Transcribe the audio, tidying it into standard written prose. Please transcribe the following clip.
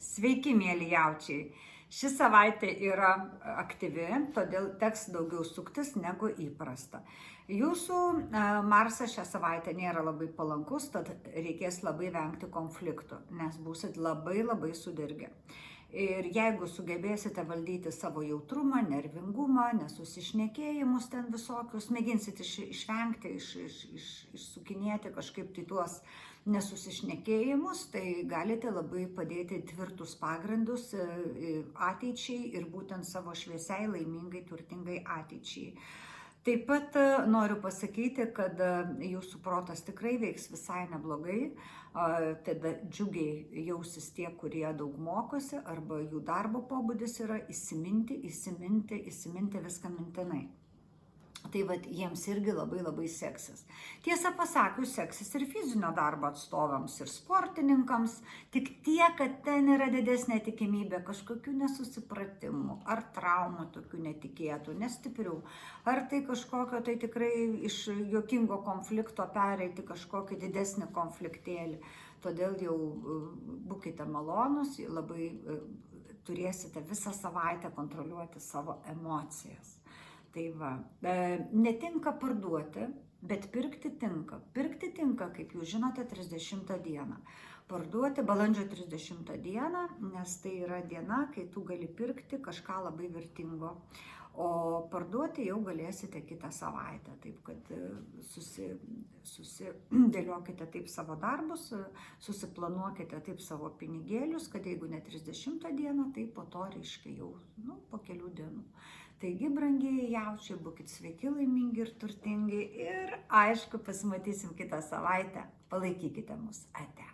Sveiki, mėly jaučiai. Ši savaitė yra aktyvi, todėl teks daugiau suktis negu įprasta. Jūsų Marsas šią savaitę nėra labai palankus, tad reikės labai vengti konfliktų, nes būsit labai sudirgę. Ir jeigu sugebėsite valdyti savo jautrumą, nervingumą, nesusišnekėjimus ten visokius, mėginsit išvengti, išsukinėti kažkaip tai tuos nesusišnekėjimus, tai galite labai padėti tvirtus pagrindus ateičiai ir būtent savo šviesiai, laimingai, turtingai ateičiai. Taip pat noriu pasakyti, kad jūsų protas tikrai veiks visai neblogai, tada džiugiai jausis tie, kurie daug mokosi, arba jų darbo pobūdis yra įsiminti viską mintinai. Tai vat jiems irgi labai seksis. Tiesą pasakius, seksis ir fizinio darbo atstovams, ir sportininkams, tik tiek, kad ten yra didesnė tikimybė kažkokių nesusipratimų, ar traumų tokių netikėtų, nestiprių, ar tai kažkokio tai tikrai iš juokingo konflikto pereiti kažkokį didesnį konfliktėlį. Todėl jau būkite malonus, labai turėsite visą savaitę kontroliuoti savo emocijas. Tai va, netinka parduoti, bet pirkti tinka. Pirkti tinka, kaip jūs žinote, 30 dieną. Parduoti balandžio 30 dieną, nes tai yra diena, kai tu gali pirkti kažką labai vertingo. O parduoti jau galėsite kitą savaitę. Taip kad susidėliokite taip savo darbus, susiplanuokite taip savo pinigėlius, kad jeigu ne 30 dieną, tai po to reiškia jau po kelių dienų. Taigi, brangieji jaučiai, būkit sveiki, laimingi ir turtingi ir aišku, pasimatysim kitą savaitę. Palaikykite mus. Ate.